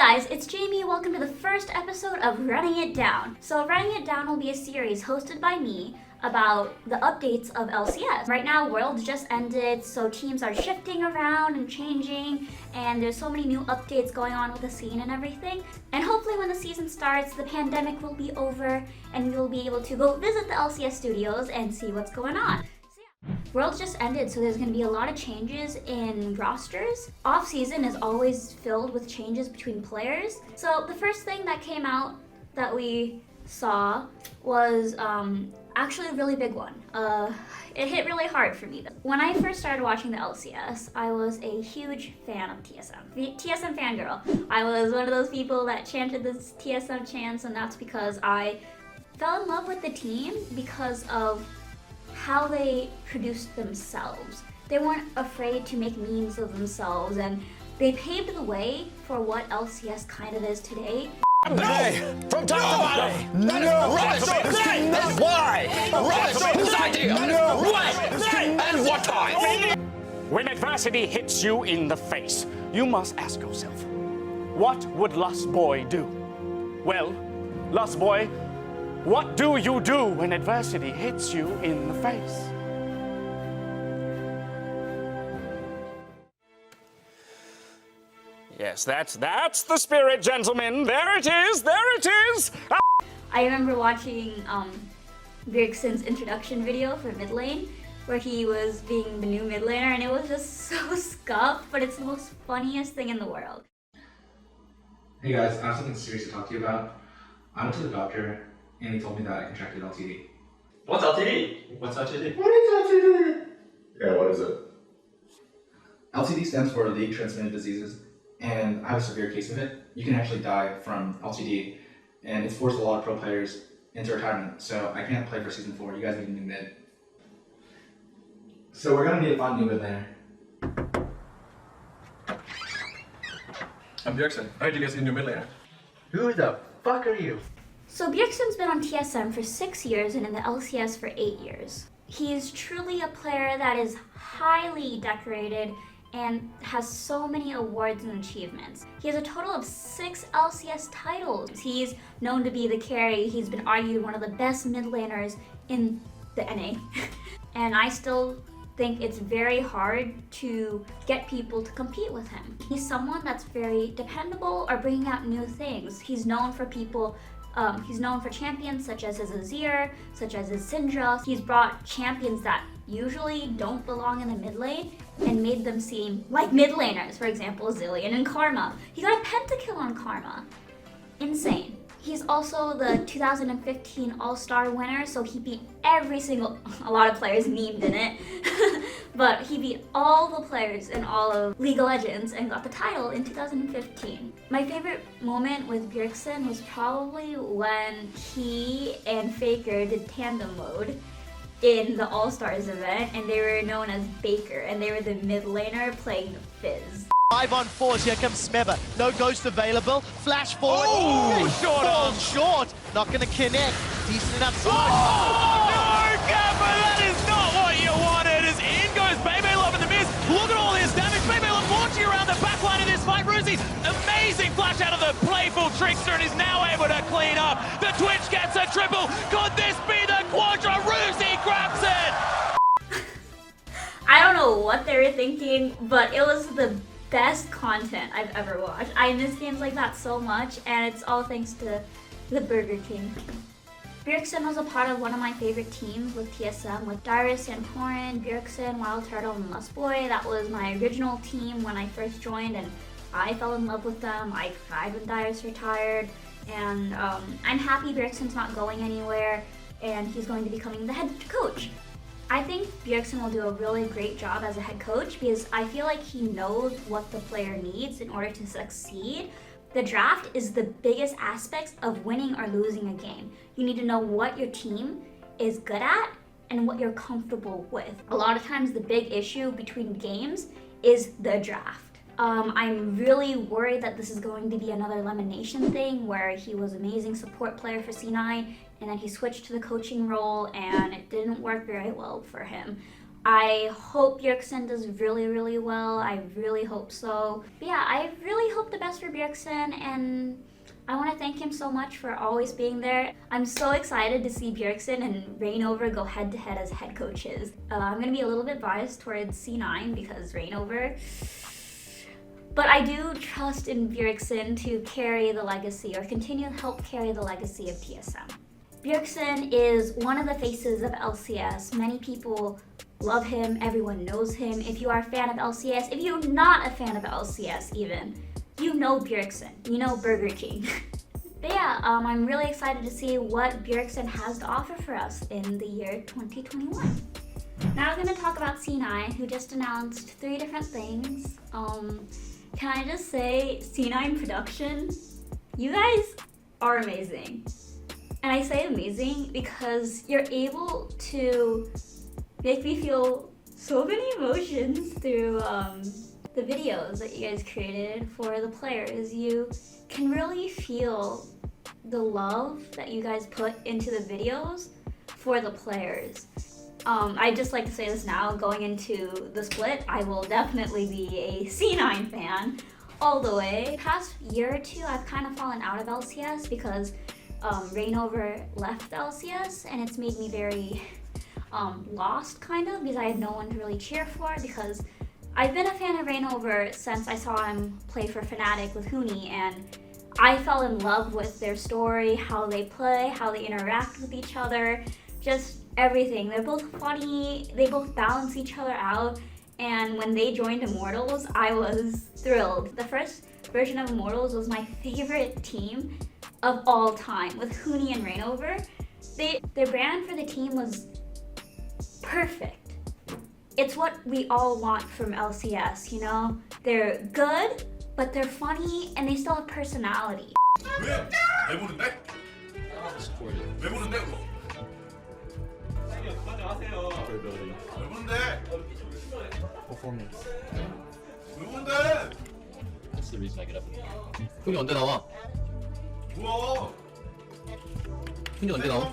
guys, it's Jamie. Welcome to the first episode of Running It Down. So Running It Down will be a series hosted by me about the updates of LCS. Right now, Worlds just ended, so teams are shifting around and changing, and there's so many new updates going on with the scene and everything. And hopefully when the season starts, the pandemic will be over, and we'll be able to go visit the LCS studios and see what's going on. Worlds just ended, so there's going to be a lot of changes in rosters. Off-season is always filled with changes between players. So the first thing that came out that we saw was actually a really big one. It hit really hard for me. When I first started watching the LCS, I was a huge fan of TSM. TSM fangirl. I was one of those people that chanted this TSM chants, and that's because I fell in love with the team because of how they produced themselves. They weren't afraid to make memes of themselves, and they paved the way for what LCS kind of is today. No! From top to bottom! No! Why? Whose idea? No! When? And what time? When adversity hits you in the face, you must ask yourself, what would Lust Boy do? Well, Lust Boy, what do you do when adversity hits you in the face? Yes, that's the spirit, gentlemen. There it is, there it is. I remember watching Bjergsen's introduction video for mid lane, where he was being the new mid laner, and it was just so scuffed, but it's the most funniest thing in the world. Hey guys, I have something serious to talk to you about. I went to the doctor, and he told me that I contracted LTD. What's LTD? What's LTD? What is LTD? Yeah, what is it? LTD stands for League Transmitted Diseases, and I have a severe case of it. You can actually die from LTD, and it's forced a lot of pro players into retirement, so I can't play for Season 4. You guys need a new mid. So we're gonna need to find a new mid laner. I'm Bjergsen. I heard you guys need a new mid laner. Who the fuck are you? So Bjergsen's been on TSM for 6 years and in the LCS for 8 years. He is truly a player that is highly decorated and has so many awards and achievements. He has a total of 6 LCS titles. He's known to be the carry. He's been argued one of the best mid laners in the NA. And I still think it's very hard to get people to compete with him. He's someone that's very dependable or bringing out new things. He's known for champions such as his Azir, such as his Syndra. He's brought champions that usually don't belong in the mid lane and made them seem like mid laners. For example, Zillion and Karma. He got a pentakill on Karma. Insane. He's also the 2015 All-Star winner, so he beat a lot of players memed in it, but he beat all the players in all of League of Legends and got the title in 2015. My favorite moment with Bjergsen was probably when he and Faker did tandem mode in the All-Stars event, and they were known as Baker, and they were the mid laner playing the Fizz. 5 on 4s, here comes Smebber. No ghost available. Flash forward. Oh, short. Not going to connect. Decent enough side. Oh, no, Gabba, that is not what you wanted. As in goes Beybelov in the miss. Look at all his damage. Beybelov launching around the back line of this fight. Ruzi's amazing flash out of the playful trickster and is now able to clean up. The Twitch gets a triple. Could this be the quadra? Ruzi grabs it. I don't know what they were thinking, but it was the best content I've ever watched. I miss games like that so much, and it's all thanks to the Burger King. Bjergsen was a part of one of my favorite teams with TSM, with Dyrus, Santorin, Bjergsen, Wild Turtle, and Lust Boy. That was my original team when I first joined, and I fell in love with them. I cried when Dyrus retired, and I'm happy Bjergsen's not going anywhere, and he's going to be becoming the head coach. I think Bjergsen will do a really great job as a head coach because I feel like he knows what the player needs in order to succeed. The draft is the biggest aspect of winning or losing a game. You need to know what your team is good at and what you're comfortable with. A lot of times the big issue between games is the draft. I'm really worried that this is going to be another Lemonation thing where he was an amazing support player for C9 and then he switched to the coaching role and it didn't work very well for him. I hope Bjergsen does really, really well. I really hope so. But yeah, I really hope the best for Bjergsen, and I want to thank him so much for always being there. I'm so excited to see Bjergsen and Reignover go head-to-head as head coaches. I'm going to be a little bit biased towards C9 because Reignover, but I do trust in Bjergsen to carry the legacy or continue to help carry the legacy of TSM. Bjergsen is one of the faces of LCS. Many people love him, everyone knows him. If you are a fan of LCS, if you're not a fan of LCS even, you know Bjergsen, you know Burger King. But yeah, I'm really excited to see what Bjergsen has to offer for us in the year 2021. Now we're going to talk about C9, who just announced 3 different things. Can I just say, C9 production, you guys are amazing. And I say amazing because you're able to make me feel so many emotions through the videos that you guys created for the players. You can really feel the love that you guys put into the videos for the players. I'd just like to say this now, going into the split, I will definitely be a C9 fan all the way. Past year or 2, I've kind of fallen out of LCS because Reignover left LCS, and it's made me very lost kind of, because I had no one to really cheer for, because I've been a fan of Reignover since I saw him play for Fnatic with Huni, and I fell in love with their story, how they play, how they interact with each other, just everything. They're both funny, they both balance each other out, and when they joined Immortals, I was thrilled. The first version of Immortals was my favorite team of all time, with Huni and Reignover. Their brand for the team was perfect. It's what we all want from LCS, you know? They're good, but they're funny, and they still have personality. Performance. That's the reason I get up. 훈이 언제 나와? 훈이 언제 나와?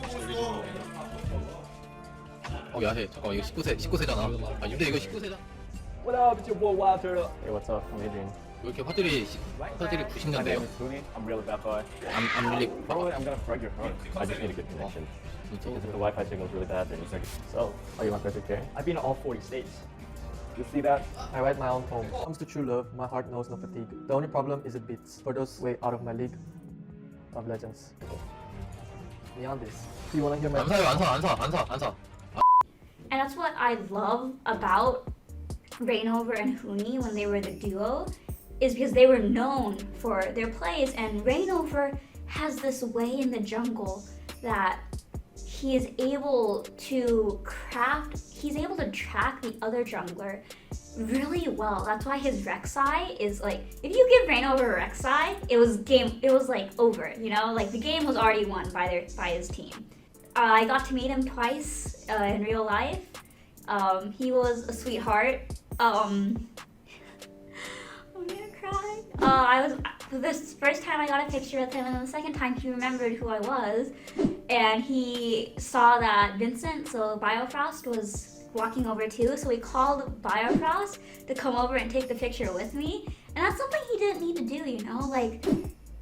야해. 잠깐만, 이거 19세잖아. 아, 근데 이거 19세잖아. What up, it's your boy Walter. Hey, what's up? How are you doing? 왜 이렇게 화질이 90년대요? I'm really bad boy. I'm really. Probably I'm gonna break your heart. I just need a good connection. Because if the Wi-Fi signal is really bad, then it's like, so, are you my perfect care? I've been in all 40 states. You see that? I write my own poem. When it comes to true love, my heart knows no fatigue. The only problem is it beats for those way out of my league of legends. Beyond this, do you wanna hear my? 안 사. And that's what I love about Reignover and Huni when they were the duo, is because they were known for their plays, and Reignover has this way in the jungle that he is able to track the other jungler really well. That's why his Rek'Sai is like, if you give Reignover a Rek'Sai, it was like over, you know? Like the game was already won by his team. I got to meet him twice in real life. He was a sweetheart. I'm gonna cry. This first time I got a picture with him, and then the second time he remembered who I was, and he saw that Vincent, so Biofrost, was walking over too, so he called Biofrost to come over and take the picture with me, and that's something he didn't need to do, you know? Like,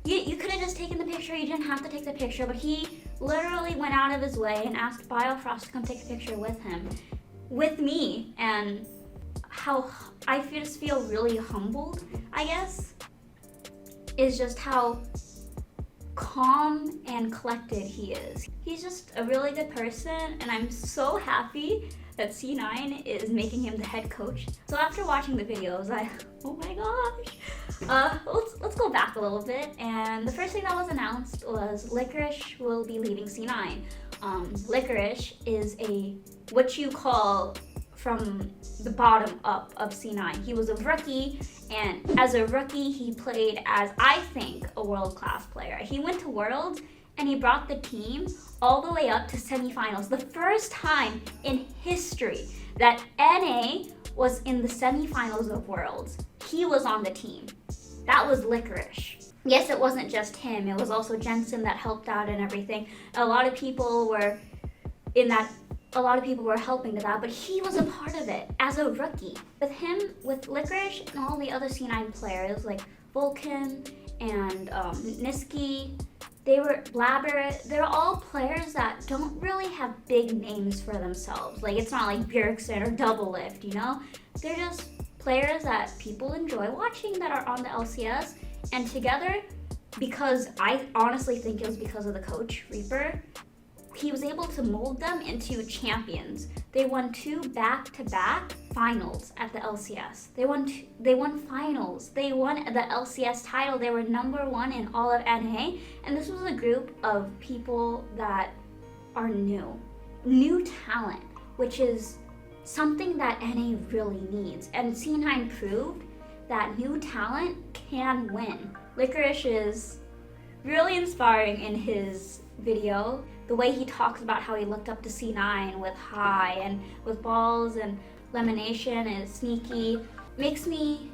you could have just taken the picture, you didn't have to take the picture, but he literally went out of his way and asked Biofrost to come take a picture with him, with me, and how I just feel really humbled, I guess, is just how calm and collected he is. He's just a really good person, and I'm so happy that C9 is making him the head coach. So after watching the videos, oh my gosh. Let's go back a little bit, and the first thing that was announced was Licorice will be leaving C9. Licorice is what you call from the bottom up of C9. He was a rookie, and as a rookie, he played as, I think, a world-class player. He went to Worlds, and he brought the team all the way up to semifinals. The first time in history that NA was in the semifinals of Worlds, he was on the team. That was Licorice. Yes, it wasn't just him. It was also Jensen that helped out and everything. A lot of people were in that a lot of people were helping to that, but he was a part of it as a rookie. With him, with Licorice, and all the other C9 players like Vulcan and Niski, they were Blabber, they're all players that don't really have big names for themselves. Like, it's not like Bjergsen or Double Lift, you know? They're just players that people enjoy watching that are on the LCS, and together, because I honestly think it was because of the coach, Reaper, he was able to mold them into champions. They won 2 back-to-back finals at the LCS. They won finals. They won the LCS title. They were #1 in all of NA. And this was a group of people that are new talent, which is something that NA really needs. And C9 proved that new talent can win. Licorice is really inspiring in his video. The way he talks about how he looked up to C9 with High and with Balls and Lemonation and Sneaky makes me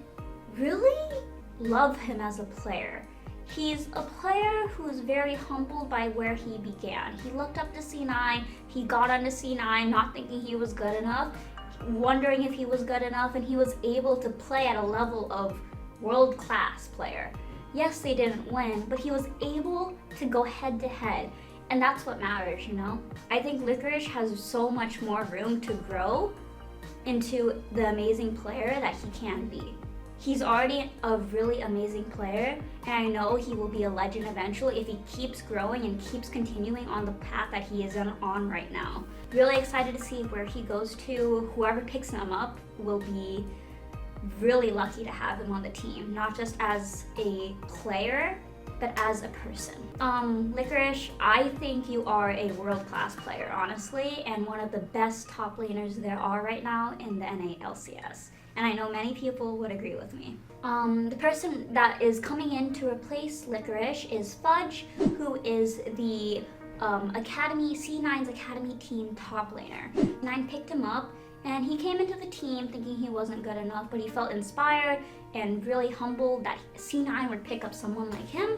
really love him as a player. He's a player who's very humbled by where he began. He looked up to C9, he got onto C9 not thinking he was good enough, wondering if he was good enough, and he was able to play at a level of world-class player. Yes, they didn't win, but he was able to go head-to-head. And that's what matters, you know? I think Licorice has so much more room to grow into the amazing player that he can be. He's already a really amazing player, and I know he will be a legend eventually if he keeps growing and keeps continuing on the path that he is on right now. Really excited to see where he goes to. Whoever picks him up will be really lucky to have him on the team, not just as a player, but as a person. Licorice, I think you are a world-class player, honestly, and one of the best top laners there are right now in the NA LCS. And I know many people would agree with me. The person that is coming in to replace Licorice is Fudge, who is the C9's Academy team top laner. C9 picked him up, and he came into the team thinking he wasn't good enough, but he felt inspired and really humbled that C9 would pick up someone like him.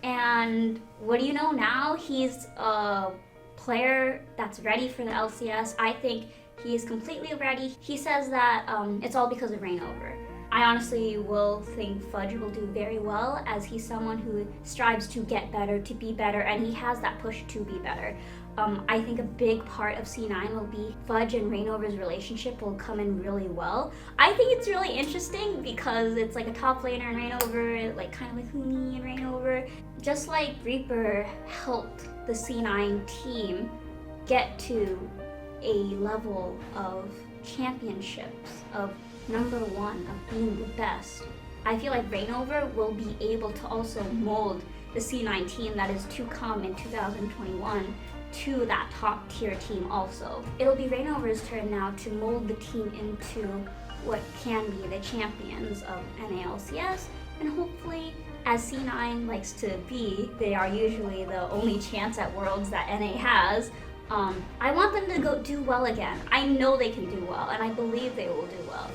And what do you know now? He's a player that's ready for the LCS. I think he is completely ready. He says that it's all because of Reignover. I honestly will think Fudge will do very well, as he's someone who strives to get better, to be better, and he has that push to be better. I think a big part of C9 will be Fudge and Reignover's relationship will come in really well. I think it's really interesting because it's like a top laner in Reignover, like kind of like Huni and Reignover. Just like Reaper helped the C9 team get to a level of championships, of #1, of being the best. I feel like Reignover will be able to also mold the C9 team that is to come in 2021 to that top tier team also. It'll be Reignover's turn now to mold the team into what can be the champions of NALCS, and hopefully, as C9 likes to be, they are usually the only chance at Worlds that NA has. I want them to do well again. I know they can do well, and I believe they will do well.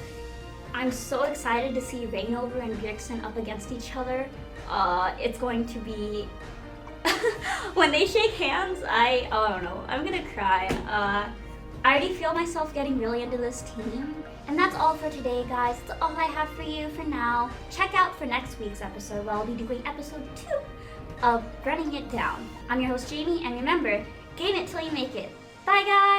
I'm so excited to see Reignover and Bjergsen up against each other. It's going to be when they shake hands, I don't know, I'm gonna cry. I already feel myself getting really into this team. And that's all for today, guys. That's all I have for you for now. Check out for next week's episode, where I'll be doing episode 2 of Running It Down. I'm your host, Jamie, and remember, game it till you make it. Bye, guys!